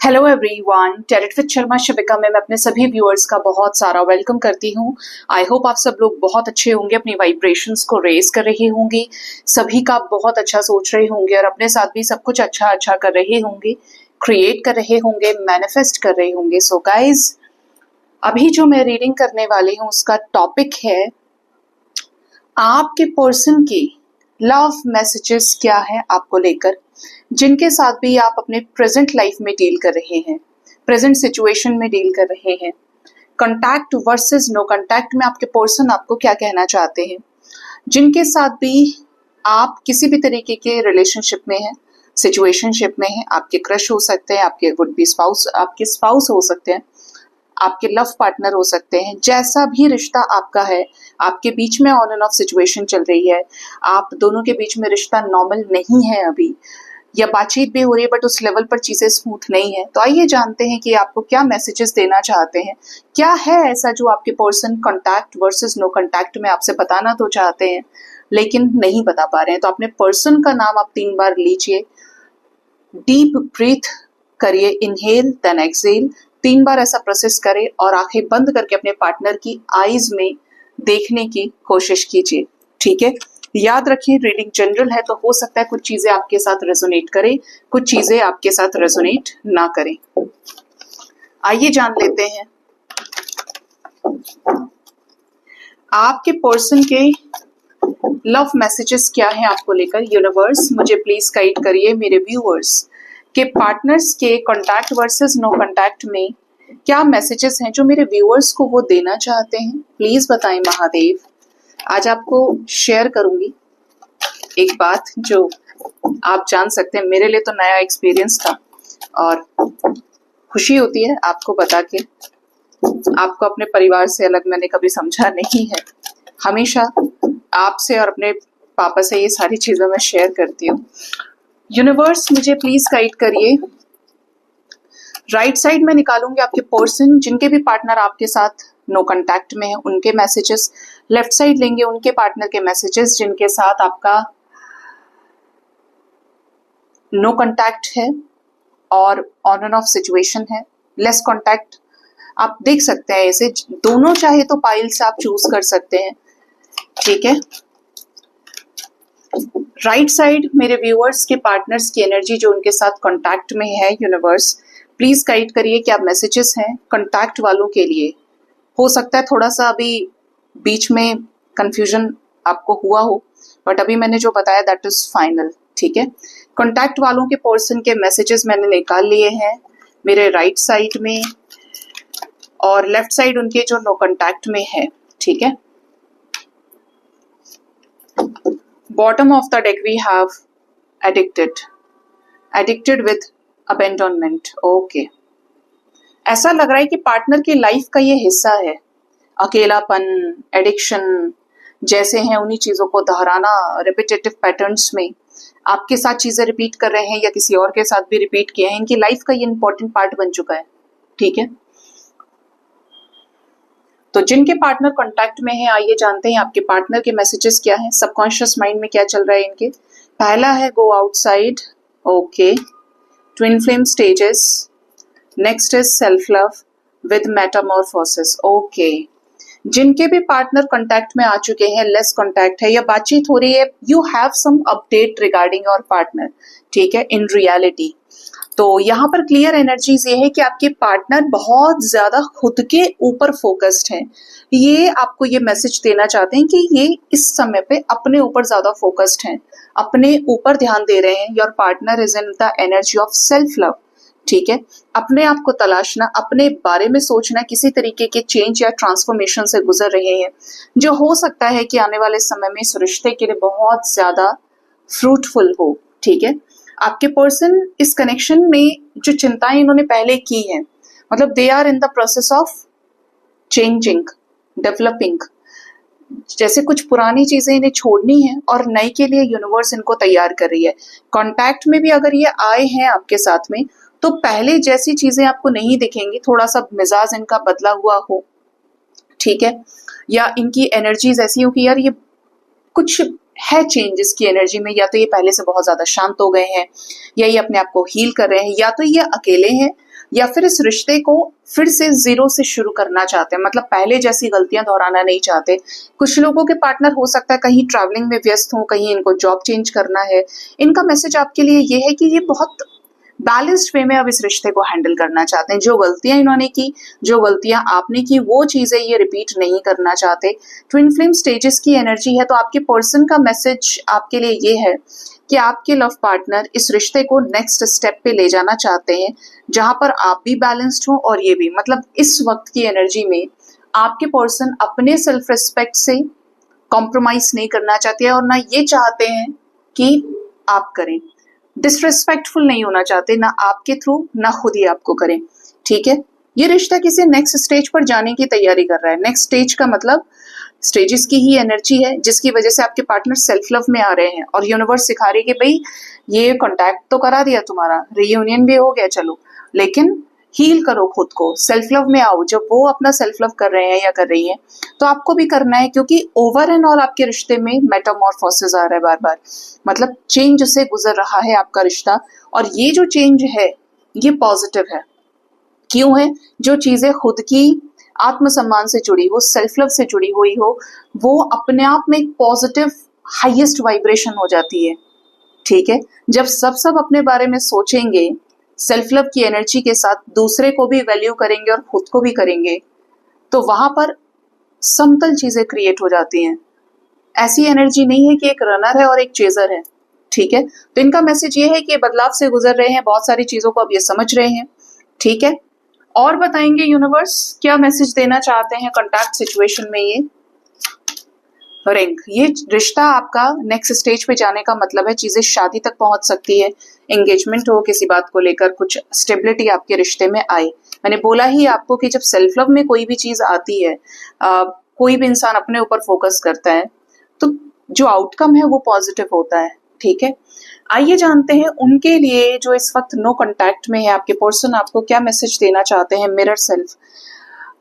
Hello everyone, tarot with Sharma Shivika में मैं अपने सभी व्यूअर्स का बहुत सारा वेलकम करती हूँ। आई होप आप सब लोग बहुत अच्छे होंगे, अपनी वाइब्रेशंस को रेज कर रहे होंगे, सभी का बहुत अच्छा सोच रहे होंगे और अपने साथ भी सब कुछ अच्छा अच्छा कर रहे होंगे, क्रिएट कर रहे होंगे, मैनिफेस्ट कर रहे होंगे। सो गाइज, अभी जो मैं रीडिंग करने वाली हूँ उसका टॉपिक है आपके पर्सन की लव मैसेजेस क्या है आपको लेकर, जिनके साथ भी आप अपने प्रेजेंट लाइफ में डील कर रहे हैं, प्रेजेंट सिचुएशन में डील कर रहे हैं। कॉन्टैक्ट वर्सेस नो कॉन्टैक्ट में आपके पर्सन आपको क्या कहना चाहते हैं, जिनके साथ भी आप किसी भी तरीके के रिलेशनशिप में हैं, सिचुएशनशिप में हैं। आपके क्रश हो सकते हैं, आपके वुड बी स्पाउस, आपके स्पाउस हो सकते हैं, आपके लव पार्टनर हो सकते हैं। जैसा भी रिश्ता आपका है, आपके बीच में ऑन एंड ऑफ सिचुएशन चल रही है, आप दोनों के बीच में रिश्ता नॉर्मल नहीं है अभी, या बातचीत भी हो रही है बट उस लेवल पर चीजें स्मूथ नहीं है। तो आइए जानते हैं कि आपको क्या मैसेजेस देना चाहते हैं, क्या है ऐसा जो आपके person contact versus no contact में आपसे बताना तो चाहते हैं लेकिन नहीं बता पा रहे हैं। तो अपने पर्सन का नाम आप 3 बार लीजिए, डीप ब्रीथ करिए, इनहेल देन एक्सहेल, 3 बार ऐसा प्रोसेस करें और आंखें बंद करके अपने पार्टनर की आईज में देखने की कोशिश कीजिए। ठीक है, याद रखिए रीडिंग जनरल है तो हो सकता है कुछ चीजें आपके साथ रेजोनेट करें, कुछ चीजें आपके साथ रेजोनेट ना करें। आइए जान लेते हैं आपके पर्सन के लव मैसेजेस क्या हैं आपको लेकर। यूनिवर्स मुझे प्लीज गाइड करिए मेरे व्यूअर्स के पार्टनर्स के कॉन्टैक्ट वर्सेस नो कॉन्टैक्ट में क्या मैसेजेस हैं जो मेरे व्यूअर्स को वो देना चाहते हैं। प्लीज बताएं महादेव। आज आपको शेयर करूंगी एक बात जो आप जान सकते हैं, मेरे लिए तो नया एक्सपीरियंस था और खुशी होती है आपको बता के। आपको अपने परिवार से अलग मैंने कभी समझा नहीं है, हमेशा आपसे और अपने पापा से ये सारी चीजें मैं शेयर करती हूँ। यूनिवर्स मुझे प्लीज गाइड करिए। राइट साइड में निकालूंगी आपके पर्सन जिनके भी पार्टनर आपके साथ नो कॉन्टैक्ट में है उनके मैसेजेस, लेफ्ट साइड लेंगे उनके पार्टनर के मैसेजेस जिनके साथ आपका नो कॉन्टैक्ट है और ऑन एंड ऑफ सिचुएशन है, लेस कॉन्टैक्ट। आप देख सकते हैं ऐसे दोनों, चाहे तो पाइल से आप चूज कर सकते हैं। ठीक है, राइट साइड मेरे व्यूअर्स के पार्टनर्स की एनर्जी जो उनके साथ कॉन्टैक्ट में है। यूनिवर्स प्लीज गाइड करिए क्या मैसेजेस हैं कॉन्टैक्ट वालों के लिए। हो सकता है थोड़ा सा अभी बीच में कंफ्यूजन आपको हुआ हो बट अभी मैंने जो बताया दैट इज फाइनल। ठीक है, कॉन्टैक्ट वालों के पर्सन के मैसेजेस मैंने निकाल लिए हैं मेरे राइट साइड में और लेफ्ट साइड उनके जो नो कॉन्टैक्ट में है। ठीक है, bottom of the deck we have addicted with abandonment. Okay, ऐसा लग रहा है कि पार्टनर की लाइफ का ये हिस्सा है, अकेलापन, एडिक्शन जैसे हैं उन्हीं चीजों को दोहराना, रिपीटेटिव पैटर्न्स में आपके साथ चीजें रिपीट कर रहे हैं या किसी और के साथ भी रिपीट किए हैं। इनकी लाइफ का ये इंपॉर्टेंट पार्ट बन चुका है। ठीक है, तो जिनके पार्टनर कांटेक्ट में है आइए जानते हैं आपके पार्टनर के मैसेजेस क्या हैं, सबकॉन्शियस माइंड में क्या चल रहा है इनके। पहला है go outside, okay, twin flame stages, next is self love with Metamorphosis. Okay, जिनके भी पार्टनर कांटेक्ट में आ चुके हैं, लेस कांटेक्ट है या बातचीत हो रही है, you have some update regarding your partner. ठीक है, इन रियलिटी तो यहाँ पर क्लियर एनर्जीज ये है कि आपके पार्टनर बहुत ज्यादा खुद के ऊपर फोकस्ड हैं। ये आपको ये मैसेज देना चाहते हैं कि ये इस समय पे अपने ऊपर ज्यादा फोकस्ड हैं, अपने ऊपर ध्यान दे रहे हैं। Your partner is in the energy of self love. ठीक है, अपने आप को तलाशना, अपने बारे में सोचना, किसी तरीके के चेंज या ट्रांसफॉर्मेशन से गुजर रहे हैं जो हो सकता है कि आने वाले समय में इस रिश्ते के लिए बहुत ज्यादा फ्रूटफुल हो। ठीक है, आपके पर्सन इस कनेक्शन में जो चिंताएं इन्होंने पहले की हैं, मतलब they are in the process of changing, developing, जैसे कुछ पुरानी चीजें इन्हें छोड़नी है और नई के लिए यूनिवर्स इनको तैयार कर रही है। कांटेक्ट में भी अगर ये आए हैं आपके साथ में तो पहले जैसी चीजें आपको नहीं दिखेंगी, थोड़ा सा मिजाज इनका बदला हुआ हो। ठीक है, या इनकी एनर्जीज ऐसी हो कि यार ये कुछ है चेंज इसकी एनर्जी में, या तो ये पहले से बहुत ज्यादा शांत हो गए हैं या ये अपने आप को हील कर रहे हैं, या तो ये अकेले हैं या फिर इस रिश्ते को फिर से जीरो से शुरू करना चाहते हैं, मतलब पहले जैसी गलतियां दोहराना नहीं चाहते। कुछ लोगों के पार्टनर हो सकता है कहीं ट्रैवलिंग में व्यस्त हो, कहीं इनको जॉब चेंज करना है। इनका मैसेज आपके लिए ये है कि ये बहुत बैलेंस्ड वे में अब इस रिश्ते को हैंडल करना चाहते हैं। जो गलतियां इन्होंने की, जो गलतियां आपने की, वो चीजें ये रिपीट नहीं करना चाहते। ट्विन फ्लेम स्टेजेस की एनर्जी है, तो आपके पर्सन का मैसेज आपके लिए ये है कि आपके लव पार्टनर इस रिश्ते को नेक्स्ट स्टेप पे ले जाना चाहते हैं, जहां पर आप भी बैलेंस्ड हो और ये भी। मतलब इस वक्त की एनर्जी में आपके पर्सन अपने सेल्फ रिस्पेक्ट से कॉम्प्रोमाइज नहीं करना चाहते हैं और ना ये चाहते हैं कि आप करें। डिसरिस्पेक्टफुल नहीं होना चाहते, ना आपके थ्रू ना खुद ही आपको करें। ठीक है, ये रिश्ता किसी नेक्स्ट स्टेज पर जाने की तैयारी कर रहा है। नेक्स्ट स्टेज का मतलब स्टेजेस की ही एनर्जी है, जिसकी वजह से आपके पार्टनर सेल्फ लव में आ रहे हैं और यूनिवर्स सिखा रही है कि भाई ये कॉन्टैक्ट तो करा दिया, तुम्हारा रियूनियन भी हो गया, चलो लेकिन हील करो खुद को, सेल्फ लव में आओ। जब वो अपना सेल्फ लव कर रहे हैं या कर रही हैं, तो आपको भी करना है, क्योंकि ओवर एंड ऑल आपके रिश्ते में मेटामॉर्फोसिस आ रहा है बार बार। मतलब चेंज से गुजर रहा है आपका रिश्ता, और ये जो चेंज है ये पॉजिटिव है। क्यों है? जो चीजें खुद की आत्मसम्मान से जुड़ी हो, सेल्फ लव से जुड़ी हुई हो, वो अपने आप में एक पॉजिटिव हाईएस्ट वाइब्रेशन हो जाती है। ठीक है, जब सब अपने बारे में सोचेंगे, सेल्फ लव की एनर्जी के साथ दूसरे को भी वैल्यू करेंगे और खुद को भी करेंगे, तो वहां पर समतल चीजें क्रिएट हो जाती हैं। ऐसी एनर्जी नहीं है कि एक रनर है और एक चेजर है। ठीक है, तो इनका मैसेज ये है कि बदलाव से गुजर रहे हैं, बहुत सारी चीजों को अब ये समझ रहे हैं। ठीक है, और बताएंगे यूनिवर्स क्या मैसेज देना चाहते हैं कॉन्टैक्ट सिचुएशन में। ये रिंग, ये रिश्ता आपका नेक्स्ट स्टेज पे जाने का मतलब है चीजें शादी तक पहुंच सकती है, एंगेजमेंट हो, किसी बात को लेकर कुछ स्टेबिलिटी आपके रिश्ते में आए। मैंने बोला ही आपको कि जब सेल्फ लव में कोई भी चीज आती है, कोई भी इंसान अपने ऊपर फोकस करता है, तो जो आउटकम है वो पॉजिटिव होता है। ठीक है, आइए जानते हैं उनके लिए जो इस वक्त नो कांटेक्ट में है, आपके पर्सन आपको क्या मैसेज देना चाहते हैं। मिरर सेल्फ,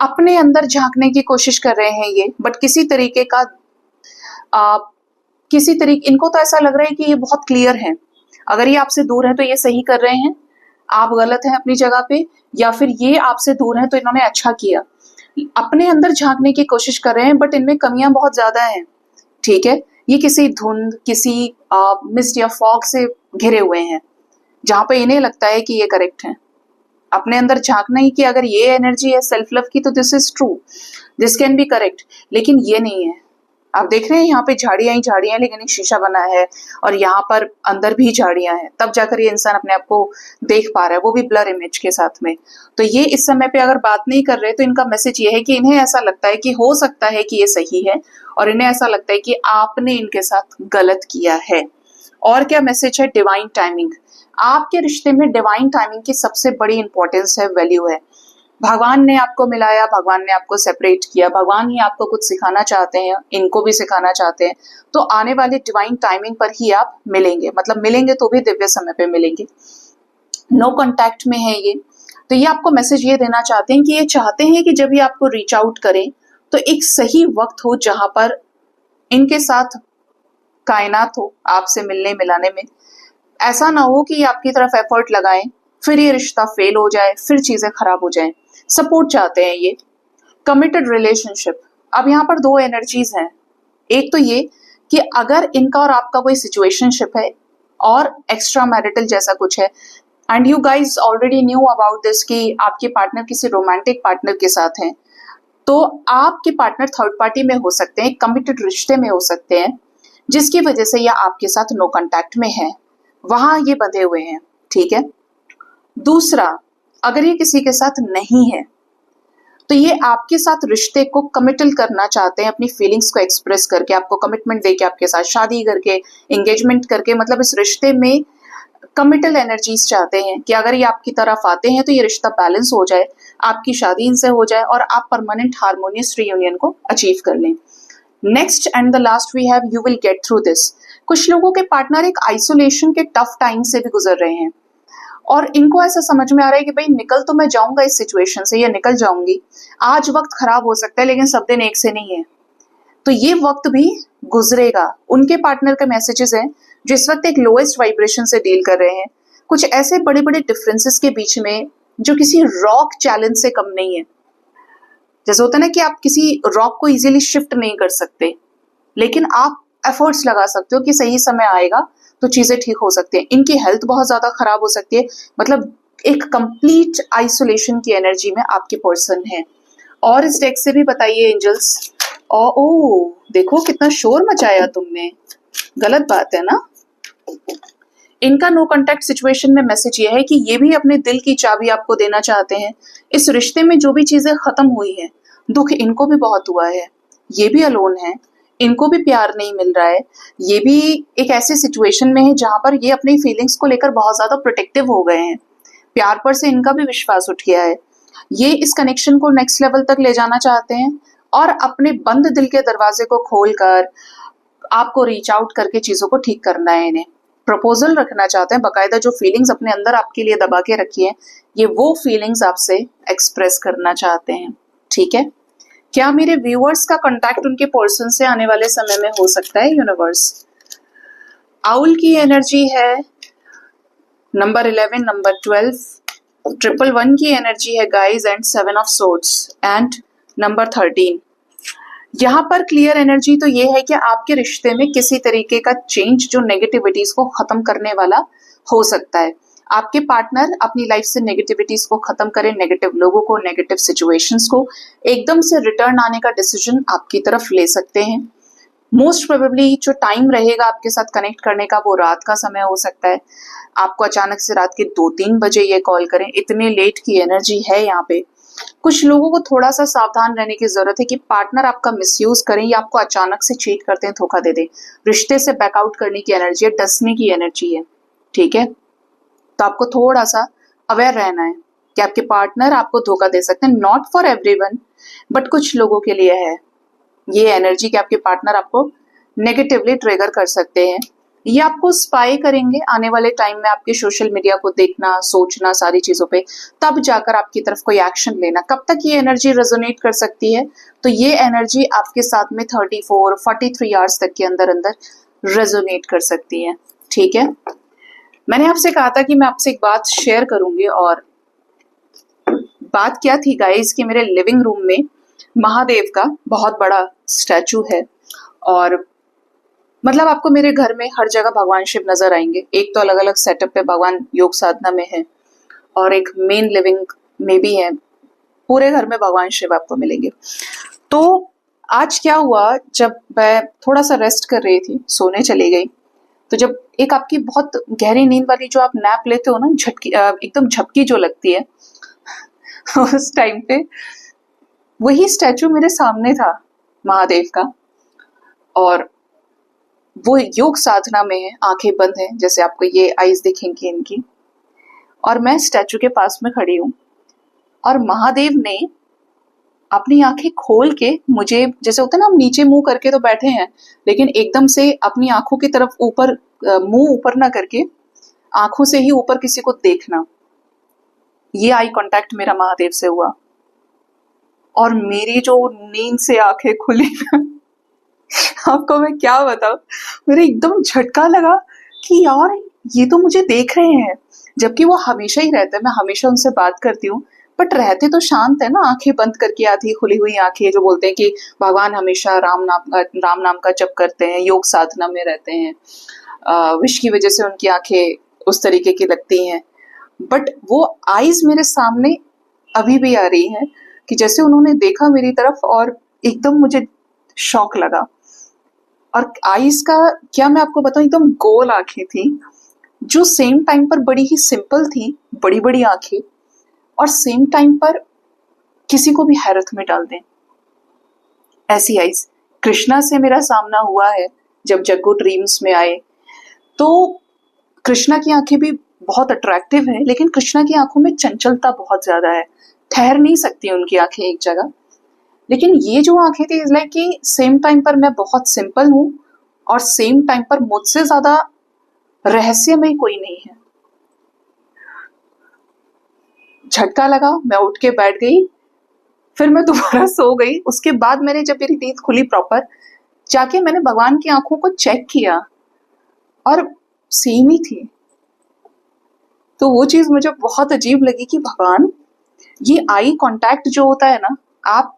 अपने अंदर झांकने की कोशिश कर रहे हैं ये, बट किसी तरीके का इनको तो ऐसा लग रहा है कि ये बहुत क्लियर है। अगर ये आपसे दूर है तो ये सही कर रहे हैं, आप गलत हैं अपनी जगह पे, या फिर ये आपसे दूर है तो इन्होंने अच्छा किया। अपने अंदर झांकने की कोशिश कर रहे हैं, बट इनमें कमियां बहुत ज्यादा हैं। ठीक है, ये किसी धुंध, किसी मिस्ट या फॉग से घिरे हुए हैं, जहां पे इन्हें लगता है कि ये करेक्ट है। अपने अंदर झांकना ही कि अगर ये एनर्जी है सेल्फ लव की, तो this is true, this can be correct, लेकिन ये नहीं है। आप देख रहे हैं यहाँ पे झाड़ियां ही झाड़ियां हैं, लेकिन एक शीशा बना है और यहाँ पर अंदर भी झाड़ियां हैं, तब जाकर ये इंसान अपने आप को देख पा रहा है, वो भी ब्लर इमेज के साथ में। तो ये इस समय पे अगर बात नहीं कर रहे, तो इनका मैसेज ये है कि इन्हें ऐसा लगता है कि हो सकता है कि ये सही है, और इन्हें ऐसा लगता है कि आपने इनके साथ गलत किया है। और क्या मैसेज है? Divine timing. आपके रिश्ते में डिवाइन टाइमिंग की सबसे बड़ी इंपॉर्टेंस है, वैल्यू है। भगवान ने आपको मिलाया, भगवान ने आपको सेपरेट किया, भगवान ही आपको कुछ सिखाना चाहते हैं, इनको भी सिखाना चाहते हैं, तो आने वाले डिवाइन टाइमिंग पर ही आप मिलेंगे। मतलब मिलेंगे तो भी दिव्य समय पे मिलेंगे। नो कांटेक्ट में है ये, तो ये आपको मैसेज ये देना चाहते हैं कि ये चाहते हैं कि जब ये आपको रीच आउट करें तो एक सही वक्त हो जहां पर इनके साथ कायनात हो आपसे मिलने मिलाने में। ऐसा ना हो कि ये आपकी तरफ एफर्ट लगाएं, फिर ये रिश्ता फेल हो जाए, फिर चीजें खराब हो जाएं। सपोर्ट चाहते हैं ये। कमिटेड रिलेशनशिप, अब यहाँ पर दो एनर्जीज हैं। एक तो ये कि अगर इनका और आपका कोई सिचुएशनशिप है और एक्स्ट्रा मैरिटल जैसा कुछ है, and you guys already knew about this कि आपके पार्टनर किसी रोमांटिक पार्टनर के साथ हैं, तो आपके पार्टनर थर्ड पार्टी में हो सकते हैं, कमिटेड रिश्ते में हो सकते हैं, जिसकी वजह से यह आपके साथ नो कांटेक्ट में है, वहां ये बंधे हुए हैं। ठीक है, दूसरा, अगर ये किसी के साथ नहीं है तो ये आपके साथ रिश्ते को कमिटल करना चाहते हैं, अपनी फीलिंग्स को एक्सप्रेस करके, आपको कमिटमेंट देके, आपके साथ शादी करके, एंगेजमेंट करके, मतलब इस रिश्ते में कमिटल एनर्जीज चाहते हैं कि अगर ये आपकी तरफ आते हैं तो ये रिश्ता बैलेंस हो जाए, आपकी शादी इनसे हो जाए और आप परमानेंट हार्मोनियस रियूनियन को अचीव कर लें। Next and the last we have you will get through this. कुछ लोगों के पार्टनर एक आइसोलेशन के टफ टाइम से भी गुजर रहे हैं और इनको ऐसा समझ में आ रहा है कि भाई निकल तो मैं जाऊंगा इस सिचुएशन से, या निकल जाऊंगी, आज वक्त खराब हो सकता है लेकिन सब दिन एक से नहीं है, तो ये वक्त भी गुजरेगा। उनके पार्टनर के मैसेजेस हैं जो इस वक्त एक लोएस्ट वाइब्रेशन से डील कर रहे हैं। कुछ ऐसे बड़े बड़े डिफरेंसेस के बीच में जो किसी रॉक चैलेंज से कम नहीं है। जैसे होता है ना कि आप किसी रॉक को इजीली शिफ्ट नहीं कर सकते, लेकिन आप एफर्ट्स लगा सकते हो कि सही समय आएगा तो चीजें ठीक हो सकती है। इनकी हेल्थ बहुत ज्यादा खराब हो सकती है, मतलब एक कंप्लीट आइसोलेशन की एनर्जी में आपके पर्सन है। और इस डेक से भी बताइए एंजल्स। ओ देखो कितना शोर मचाया तुमने, गलत बात है ना। इनका नो कांटेक्ट सिचुएशन में मैसेज ये है कि ये भी अपने दिल की चाबी आपको देना चाहते हैं। इस रिश्ते में जो भी चीजें खत्म हुई है, दुख इनको भी बहुत हुआ है, ये भी अलोन है, इनको भी प्यार नहीं मिल रहा है, ये भी एक ऐसे सिचुएशन में है जहां पर ये अपनी फीलिंग्स को लेकर बहुत ज्यादा प्रोटेक्टिव हो गए हैं। प्यार पर से इनका भी विश्वास उठ गया है। ये इस कनेक्शन को नेक्स्ट लेवल तक ले जाना चाहते हैं और अपने बंद दिल के दरवाजे को खोलकर आपको रीच आउट करके चीजों को ठीक करना है। इन्हें प्रपोजल रखना चाहते हैं, बकायदा जो फीलिंग्स अपने अंदर आपके लिए दबा के रखी है, ये वो फीलिंग्स आपसे एक्सप्रेस करना चाहते हैं। ठीक है, क्या मेरे व्यूअर्स का कांटेक्ट उनके पर्सन से आने वाले समय में हो सकता है यूनिवर्स? आउल की एनर्जी है, नंबर 11, नंबर 12, 111 की एनर्जी है guys, and 7 of swords and number 13। यहाँ पर क्लियर एनर्जी तो ये है कि आपके रिश्ते में किसी तरीके का चेंज जो नेगेटिविटीज को खत्म करने वाला हो सकता है। आपके पार्टनर अपनी लाइफ से नेगेटिविटीज को खत्म करें, नेगेटिव लोगों को, नेगेटिव सिचुएशंस को एकदम से रिटर्न आने का डिसीजन आपकी तरफ ले सकते हैं। मोस्ट प्रोबेबली जो टाइम रहेगा आपके साथ कनेक्ट करने का वो रात का समय हो सकता है। आपको अचानक से रात के 2-3 बजे ये कॉल करें, इतने लेट की एनर्जी है यहाँ पे। कुछ लोगों को थोड़ा सा सावधान रहने की जरूरत है कि पार्टनर आपका मिसयूज करें या आपको अचानक से चीट करते हैं, धोखा दे दे। रिश्ते से बैकआउट करने की एनर्जी है, डसने की एनर्जी है। ठीक है, तो आपको थोड़ा सा अवेयर रहना है कि आपके पार्टनर आपको धोखा दे सकते हैं। नॉट फॉर एवरीवन, बट कुछ लोगों के लिए है ये एनर्जी कि आपके पार्टनर आपको नेगेटिवली ट्रिगर कर सकते हैं। ये आपको स्पाई करेंगे आने वाले टाइम में, आपके सोशल मीडिया को देखना, सोचना सारी चीजों पे, तब जाकर आपकी तरफ कोई एक्शन लेना। कब तक ये एनर्जी रेजोनेट कर सकती है? तो ये एनर्जी आपके साथ में 34-43 आवर्स तक के अंदर अंदर रेजोनेट कर सकती है। ठीक है, मैंने आपसे कहा था कि मैं आपसे एक बात शेयर करूंगी, और बात क्या थी गाइस कि मेरे लिविंग रूम में महादेव का बहुत बड़ा स्टैचू है, और मतलब आपको मेरे घर में हर जगह भगवान शिव नजर आएंगे। एक तो अलग अलग सेटअप पे भगवान योग साधना में है, और एक मेन लिविंग में भी है। पूरे घर में भगवान शिव आपको मिलेंगे। तो आज क्या हुआ, जब मैं थोड़ा सा रेस्ट कर रही थी, सोने चली गई, तो जब एक आपकी बहुत गहरी नींद वाली जो आप नैप लेते हो ना, झटकी एकदम झपकी जो लगती है उस टाइम पे वही स्टैचू मेरे सामने था महादेव का, और वो योग साधना में है, आंखें बंद हैं, जैसे आपको ये आईज दिखेंगी इनकी, और मैं स्टैचू के पास में खड़ी हूँ, और महादेव ने अपनी आंखें खोल के मुझे, जैसे होता है ना हम नीचे मुंह करके तो बैठे हैं, लेकिन एकदम से अपनी आंखों की तरफ ऊपर, मुंह ऊपर ना करके आंखों से ही ऊपर किसी को देखना, ये आई कांटेक्ट मेरा महादेव से हुआ। और मेरी जो नींद से आंखें खुली ना, आपको मैं क्या बताऊं, मेरे एकदम झटका लगा कि यार ये तो मुझे देख रहे हैं, जबकि वो हमेशा ही रहते हैं, मैं हमेशा उनसे बात करती हूँ, बट रहते तो शांत है ना, आंखें बंद करके, आधी खुली हुई आंखें, जो बोलते हैं कि भगवान हमेशा राम नाम का जप करते हैं, योग साधना में रहते हैं, विश की वजह से उनकी आंखें उस तरीके की लगती हैं। बट वो आईज मेरे सामने अभी भी आ रही हैं कि जैसे उन्होंने देखा मेरी तरफ, और एकदम मुझे शौक लगा। और आईज का क्या मैं आपको बताऊं, एकदम गोल आंखें थी, जो सेम टाइम पर बड़ी ही सिंपल थी, बड़ी बड़ी आंखें, और सेम टाइम पर किसी को भी हैरत में डाल दें, ऐसी आईज। कृष्णा से मेरा सामना हुआ है जब जग्गू ड्रीम्स में आए, तो कृष्णा की आंखें भी बहुत अट्रैक्टिव है, लेकिन कृष्णा की आंखों में चंचलता बहुत ज्यादा है, ठहर नहीं सकती उनकी आंखें एक जगह। लेकिन ये जो आंखें थी, इज लाइक कि सेम टाइम पर मैं बहुत सिंपल हूं, और सेम टाइम पर मुझसे ज्यादा रहस्यमय कोई नहीं है। झटका लगा, मैं उठ के बैठ गई, फिर मैं दोबारा सो गई। उसके बाद मैंने जब मेरी नींद खुली प्रॉपर, जाके मैंने भगवान की आंखों को चेक किया, और सेम ही थी। तो वो चीज मुझे बहुत अजीब लगी कि भगवान, ये आई कांटेक्ट जो होता है ना, आप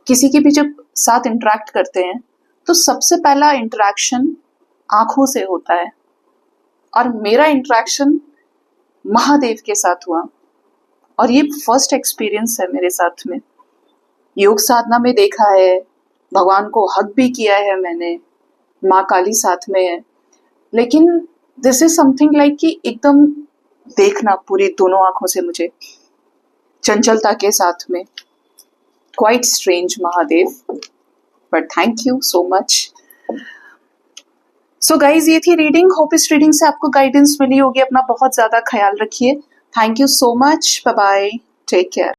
किसी के भी जब साथ इंटरेक्ट करते हैं तो सबसे पहला इंटरेक्शन आंखों से होता है, और मेरा इंटरेक्शन महादेव के साथ हुआ, और ये फर्स्ट एक्सपीरियंस है मेरे साथ में। योग साधना में देखा है, भगवान को हग भी किया है मैंने, माँ काली साथ में है, लेकिन दिस इज समथिंग लाइक कि एकदम देखना पूरी दोनों आंखों से मुझे, चंचलता के साथ में। Quite strange Mahadev, but thank you so much. So guys, ये थी रीडिंग। होप इस रीडिंग से आपको गाइडेंस मिली होगी। अपना बहुत ज्यादा ख्याल रखिए। Thank you so much. Bye bye, take care.